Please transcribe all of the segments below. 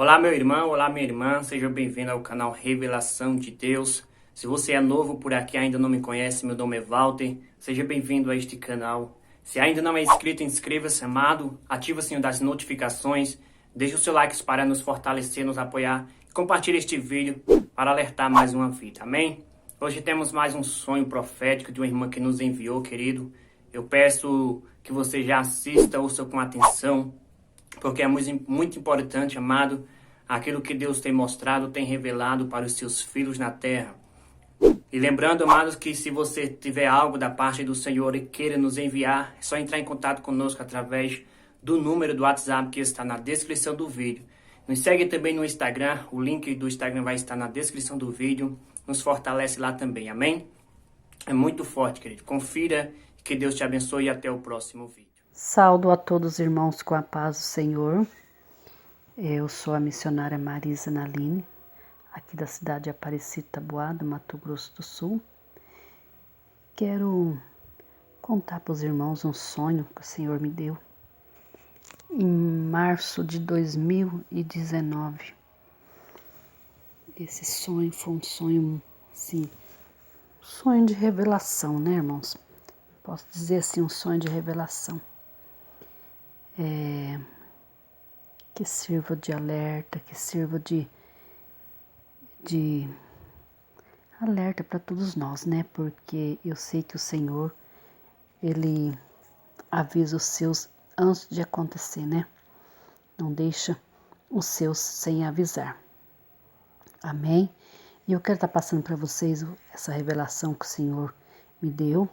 Olá, meu irmão, olá, minha irmã, seja bem-vindo ao canal Revelação de Deus. Se você é novo por aqui e ainda não me conhece, meu nome é Walter, seja bem-vindo a este canal. Se ainda não é inscrito, inscreva-se, amado, ative o sininho das notificações, deixe o seu like para nos fortalecer, nos apoiar e compartilhe este vídeo para alertar mais uma vida, amém? Hoje temos mais um sonho profético de uma irmã que nos enviou, querido. Eu peço que você já assista, ouça com atenção, porque é muito importante, amado, aquilo que Deus tem mostrado, tem revelado para os seus filhos na terra. E lembrando, amados, que se você tiver algo da parte do Senhor e queira nos enviar, é só entrar em contato conosco através do número do WhatsApp que está na descrição do vídeo. Nos segue também no Instagram, o link do Instagram vai estar na descrição do vídeo. Nos fortalece lá também, amém? É muito forte, querido. Confira, que Deus te abençoe e até o próximo vídeo. Saúdo a todos os irmãos com a paz do Senhor. Eu sou a missionária Marisa Naline, aqui da cidade de Aparecida, Taboada, Mato Grosso do Sul. Quero contar para os irmãos um sonho que o Senhor me deu em março de 2019. Esse sonho foi um sonho, assim, sonho de revelação, né, irmãos? Posso dizer assim, um sonho de revelação. Que sirva de alerta, que sirva de alerta para todos nós, né? Porque eu sei que o Senhor, Ele avisa os seus antes de acontecer, né? Não deixa os seus sem avisar. Amém? E eu quero estar passando para vocês essa revelação que o Senhor me deu.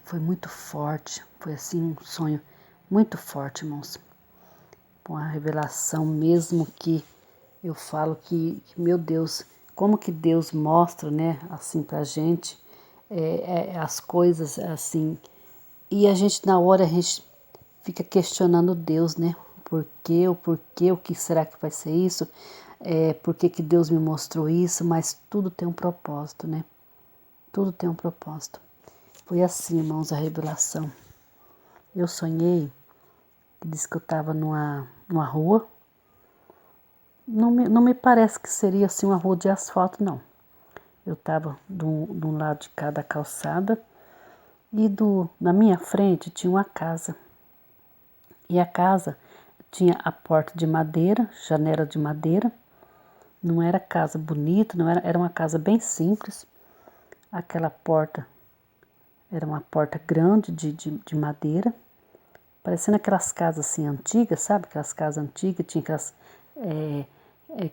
Foi muito forte, foi assim um sonho muito forte, irmãos. Uma revelação mesmo que eu falo que, meu Deus, como que Deus mostra, né, assim pra gente, as coisas assim, e a gente na hora a gente fica questionando Deus, né, por quê, o que será que vai ser isso, por que que Deus me mostrou isso, mas tudo tem um propósito, né, tudo tem um propósito. Foi assim, irmãos, a revelação. Eu sonhei, disse que eu estava numa rua. Não me parece que seria assim uma rua de asfalto, não. Eu estava de um lado de cada calçada e na minha frente tinha uma casa. E a casa tinha a porta de madeira, janela de madeira. Não era casa bonita, era uma casa bem simples. Aquela porta era uma porta grande de madeira, parecendo aquelas casas assim antigas, sabe? Aquelas casas antigas, tinha aquelas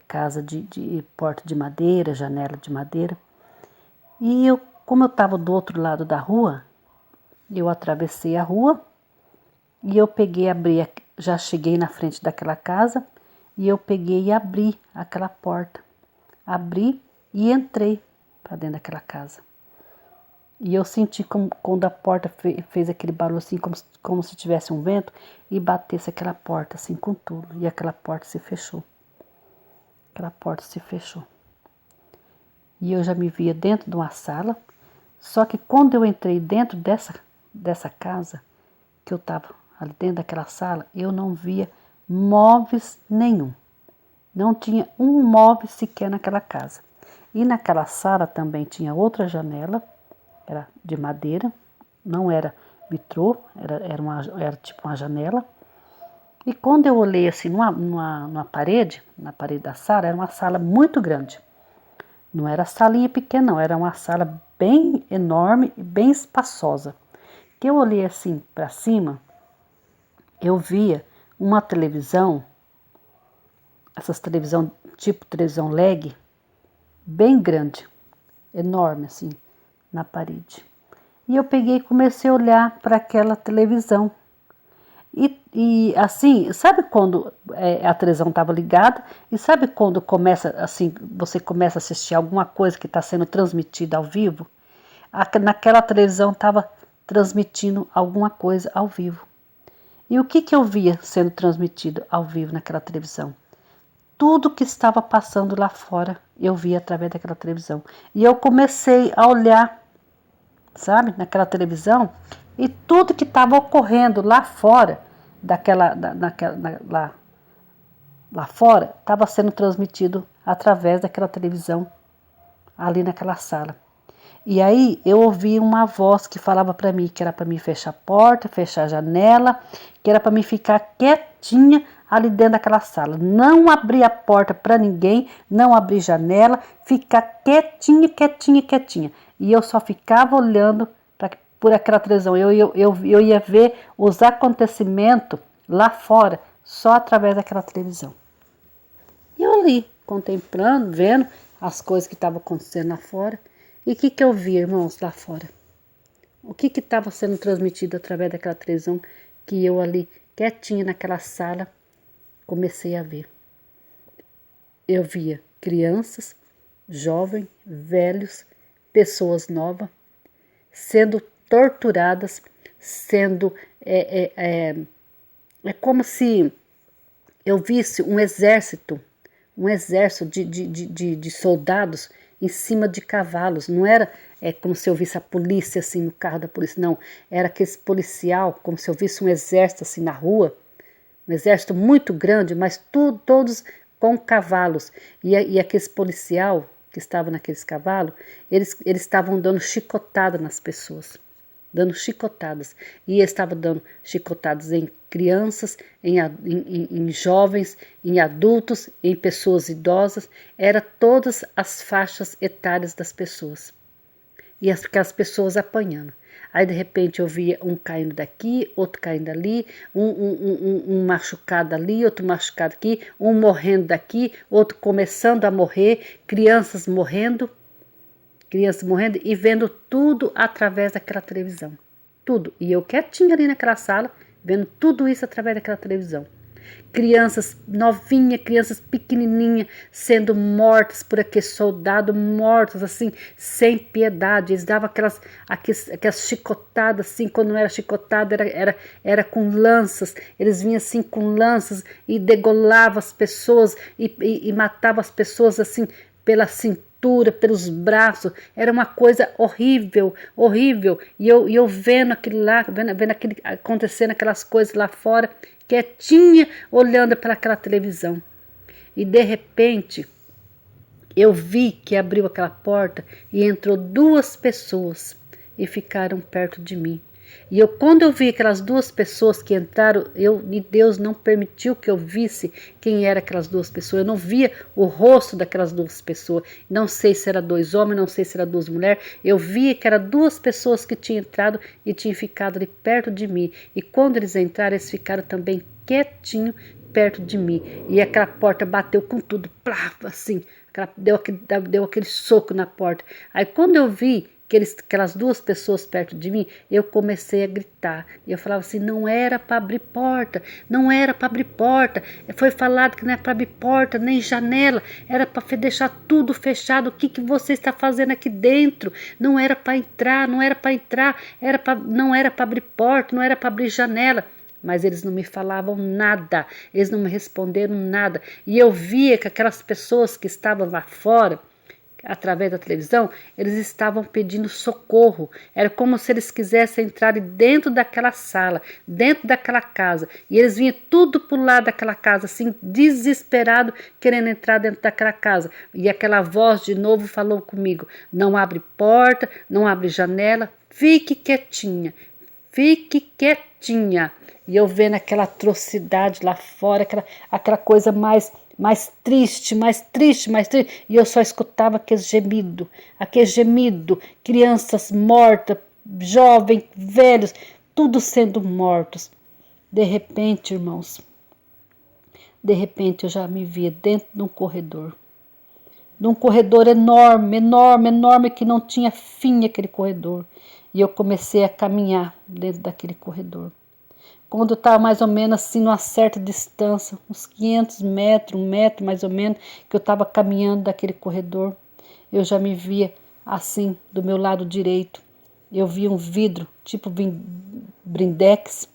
casa de porta de madeira, janela de madeira. E como eu estava do outro lado da rua, eu atravessei a rua e eu peguei, já cheguei na frente daquela casa e eu peguei e abri aquela porta. Abri e entrei para dentro daquela casa. E eu senti quando a porta fez aquele barulho assim, como se tivesse um vento, e batesse aquela porta assim com tudo. E aquela porta se fechou. Aquela porta se fechou. E eu já me via dentro de uma sala. Só que quando eu entrei dentro dessa casa, que eu estava ali dentro daquela sala, eu não via móveis nenhum. Não tinha um móvel sequer naquela casa. E naquela sala também tinha outra janela, era de madeira, não era vitrô, era tipo uma janela. E quando eu olhei assim numa parede, na parede da sala, era uma sala muito grande. Não era salinha pequena, não, era uma sala bem enorme e bem espaçosa. Que eu olhei assim para cima, eu via uma televisão, essas televisão tipo televisão LED, bem grande, enorme assim, na parede. E eu peguei e comecei a olhar para aquela televisão. E assim, sabe quando a televisão estava ligada? E sabe quando começa assim, você começa a assistir alguma coisa que está sendo transmitida ao vivo? Naquela televisão estava transmitindo alguma coisa ao vivo. E o que eu via sendo transmitido ao vivo naquela televisão? Tudo que estava passando lá fora, eu via através daquela televisão. E eu comecei a olhar, sabe, naquela televisão, e tudo que estava ocorrendo lá fora, lá fora estava sendo transmitido através daquela televisão ali naquela sala. E aí eu ouvi uma voz que falava para mim que era para mim fechar a porta, fechar a janela, que era para mim ficar quietinha ali dentro daquela sala. Não abrir a porta para ninguém, não abrir janela, ficar quietinha, quietinha, quietinha. E eu só ficava olhando por aquela televisão. Eu ia ver os acontecimentos lá fora, só através daquela televisão. E eu ali, contemplando, vendo as coisas que estavam acontecendo lá fora. E o que eu vi, irmãos, lá fora? O que estava sendo transmitido através daquela televisão que eu ali, quietinha naquela sala, comecei a ver? Eu via crianças, jovens, velhos, pessoas novas, sendo torturadas, sendo... É como se eu visse um exército de soldados em cima de cavalos. Não era como se eu visse a polícia assim no carro da polícia, não. Era aquele policial, como se eu visse um exército assim na rua, um exército muito grande, mas todos com cavalos. E aqueles policial que estavam naqueles cavalos, eles estavam dando chicotada nas pessoas. Dando chicotadas. E eles estavam dando chicotadas em crianças, em jovens, em adultos, em pessoas idosas. Era todas as faixas etárias das pessoas. E aquelas pessoas apanhando. Aí de repente eu via um caindo daqui, outro caindo ali, um machucado ali, outro machucado aqui, um morrendo daqui, outro começando a morrer, crianças morrendo e vendo tudo através daquela televisão. Tudo. E eu quietinha ali naquela sala, vendo tudo isso através daquela televisão. Crianças novinhas, crianças pequenininhas, sendo mortas por aqueles soldados, mortos assim, sem piedade. Eles davam aquelas chicotadas assim, quando não era chicotada, era com lanças. Eles vinham assim com lanças e degolavam as pessoas e matavam as pessoas assim pela cintura, pelos braços. Era uma coisa horrível, horrível. E eu vendo aquilo lá, vendo acontecendo aquelas coisas lá fora, quietinha, olhando para aquela televisão. E de repente, eu vi que abriu aquela porta e entrou 2 pessoas e ficaram perto de mim. E quando eu vi aquelas 2 pessoas que entraram, e Deus não permitiu que eu visse quem eram aquelas 2 pessoas. Eu não via o rosto daquelas 2 pessoas. Não sei se eram 2 homens, não sei se eram 2 mulheres. Eu via que eram 2 pessoas que tinham entrado e tinham ficado ali perto de mim. E quando eles entraram, eles ficaram também quietinho perto de mim. E aquela porta bateu com tudo, plá, assim. Deu aquele soco na porta. Aí quando eu vi aquelas 2 pessoas perto de mim, eu comecei a gritar. E eu falava assim, não era para abrir porta, não era para abrir porta. Foi falado que não é para abrir porta, nem janela, era para deixar tudo fechado. O que você está fazendo aqui dentro? Não era para entrar, não era para entrar, não era para abrir porta, não era para abrir janela. Mas eles não me falavam nada, eles não me responderam nada. E eu via que aquelas pessoas que estavam lá fora, através da televisão, eles estavam pedindo socorro. Era como se eles quisessem entrar dentro daquela sala, dentro daquela casa. E eles vinham tudo pro lado daquela casa, assim, desesperado, querendo entrar dentro daquela casa. E aquela voz de novo falou comigo, não abre porta, não abre janela, fique quietinha, fique quietinha. E eu vendo aquela atrocidade lá fora, aquela coisa mais triste, mais triste, mais triste. E eu só escutava aquele gemido, crianças mortas, jovens, velhos, tudo sendo mortos. De repente, irmãos, eu já me via dentro de um corredor enorme, enorme, enorme, que não tinha fim aquele corredor. E eu comecei a caminhar dentro daquele corredor. Quando eu estava mais ou menos assim, numa certa distância, uns 500 metros, 1 metro mais ou menos, que eu estava caminhando daquele corredor, eu já me via assim, do meu lado direito. Eu via um vidro, tipo blindex,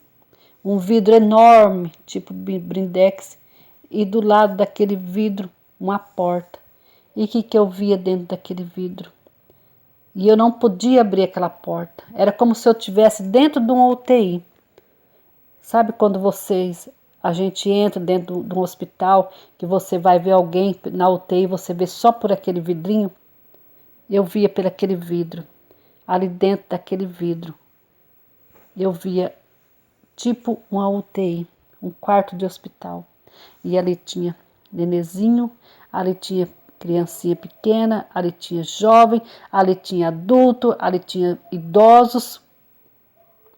um vidro enorme, tipo blindex, e do lado daquele vidro, uma porta. E o que eu via dentro daquele vidro? E eu não podia abrir aquela porta. Era como se eu estivesse dentro de um UTI. Sabe quando a gente entra dentro de um hospital, que você vai ver alguém na UTI, você vê só por aquele vidrinho? Eu via por aquele vidro, ali dentro daquele vidro, eu via tipo uma UTI, um quarto de hospital. E ali tinha nenezinho, ali tinha criancinha pequena, ali tinha jovem, ali tinha adulto, ali tinha idosos,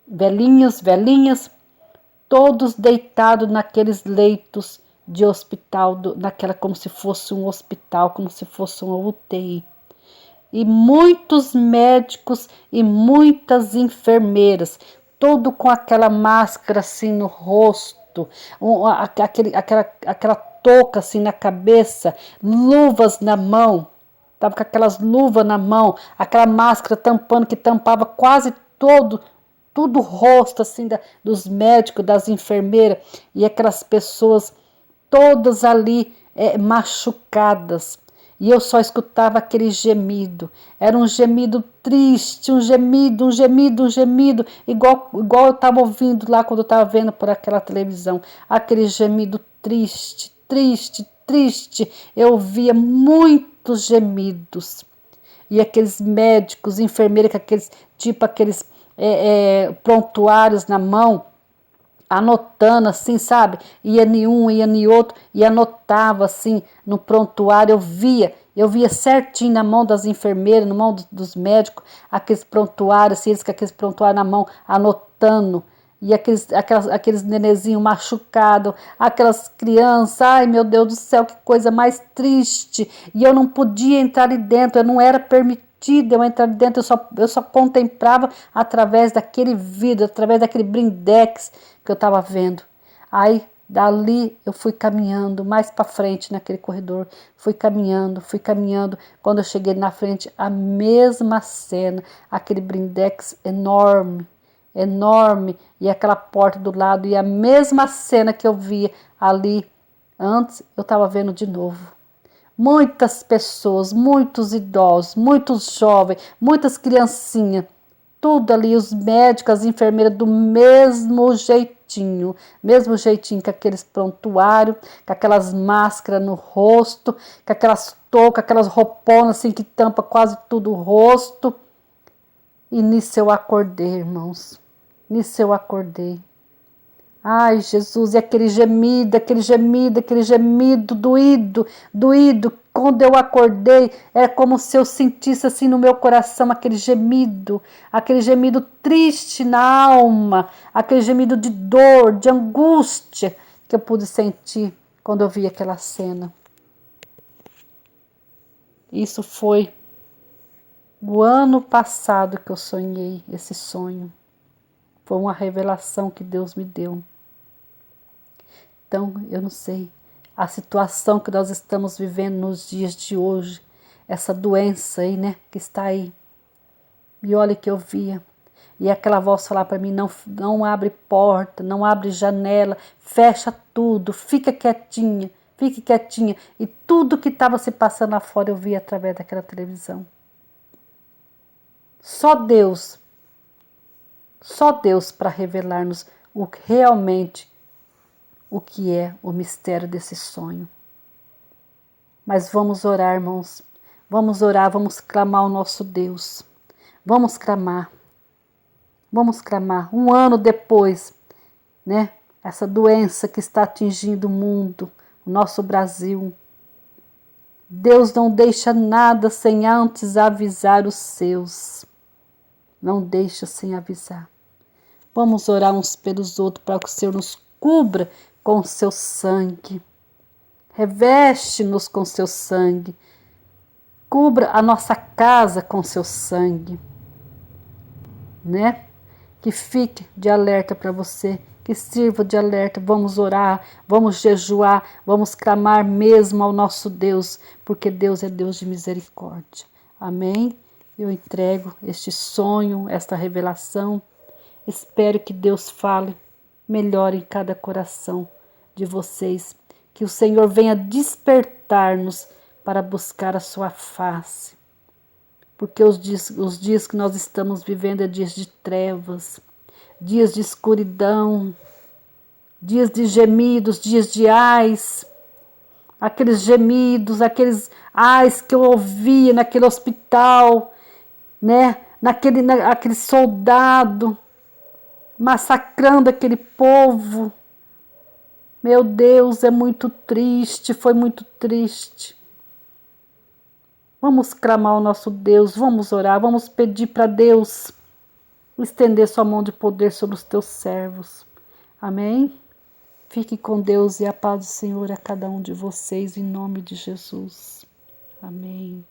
velhinhos, velhinhas, todos deitados naqueles leitos de hospital, naquela como se fosse um hospital, como se fosse uma UTI. E muitos médicos e muitas enfermeiras, todo com aquela máscara assim no rosto, aquela touca assim na cabeça, luvas na mão, estava com aquelas luvas na mão, aquela máscara tampando, que tampava quase tudo o rosto assim dos médicos, das enfermeiras, e aquelas pessoas todas ali machucadas. E eu só escutava aquele gemido. Era um gemido triste, um gemido, igual eu estava ouvindo lá quando eu estava vendo por aquela televisão. Aquele gemido triste, triste, triste. Eu via muitos gemidos. E aqueles médicos, enfermeiras, com aqueles prontuários na mão, anotando assim, sabe? Ia em um, ia em outro, e anotava assim no prontuário. Eu via certinho na mão das enfermeiras, na mão dos médicos, aqueles prontuários, assim, eles com aqueles prontuários na mão, anotando. E aqueles nenezinhos machucados, aquelas crianças, ai meu Deus do céu, que coisa mais triste. E eu não podia entrar ali dentro, eu não era permitida eu entrar ali dentro, eu só contemplava através daquele vidro, através daquele blindex que eu estava vendo. Aí dali eu fui caminhando mais para frente naquele corredor, fui caminhando. Quando eu cheguei na frente, a mesma cena, aquele blindex enorme, e aquela porta do lado, e a mesma cena que eu via ali antes, eu estava vendo de novo. Muitas pessoas, muitos idosos, muitos jovens, muitas criancinhas, tudo ali, os médicos, as enfermeiras do mesmo jeitinho com aqueles prontuários, com aquelas máscaras no rosto, com aquelas toucas, aquelas rouponas assim que tampa quase tudo o rosto. E nisso eu acordei, irmãos, nisso eu acordei. Ai, Jesus, e aquele gemido doído. Quando eu acordei, é como se eu sentisse assim no meu coração aquele gemido triste na alma, aquele gemido de dor, de angústia que eu pude sentir quando eu vi aquela cena. Isso foi o ano passado que eu sonhei esse sonho. Foi uma revelação que Deus me deu. Então, eu não sei, a situação que nós estamos vivendo nos dias de hoje, essa doença aí, né, que está aí. E olha que eu via, e aquela voz falar para mim, não abre porta, não abre janela, fecha tudo, fique quietinha. E tudo que estava se passando lá fora eu via através daquela televisão. Só Deus para revelar-nos realmente o que é o mistério desse sonho. Mas vamos orar, irmãos. Vamos orar, vamos clamar ao nosso Deus. Vamos clamar. Um ano depois, né? Essa doença que está atingindo o mundo, o nosso Brasil. Deus não deixa nada sem antes avisar os seus. Não deixa sem avisar. Vamos orar uns pelos outros para que o Senhor nos cubra com o seu sangue. Reveste-nos com seu sangue. Cubra a nossa casa com seu sangue. Né? Que fique de alerta para você. Que sirva de alerta. Vamos orar, vamos jejuar, vamos clamar mesmo ao nosso Deus. Porque Deus é Deus de misericórdia. Amém? Eu entrego este sonho, esta revelação. Espero que Deus fale melhor em cada coração de vocês. Que o Senhor venha despertar-nos para buscar a sua face. Porque os dias que nós estamos vivendo é dias de trevas, dias de escuridão, dias de gemidos, dias de ais, aqueles gemidos, aqueles ais que eu ouvia naquele hospital, né? Aquele soldado massacrando aquele povo. Meu Deus, é muito triste, foi muito triste. Vamos clamar ao nosso Deus, vamos orar, vamos pedir para Deus estender sua mão de poder sobre os teus servos. Amém? Fique com Deus e a paz do Senhor a cada um de vocês, em nome de Jesus. Amém.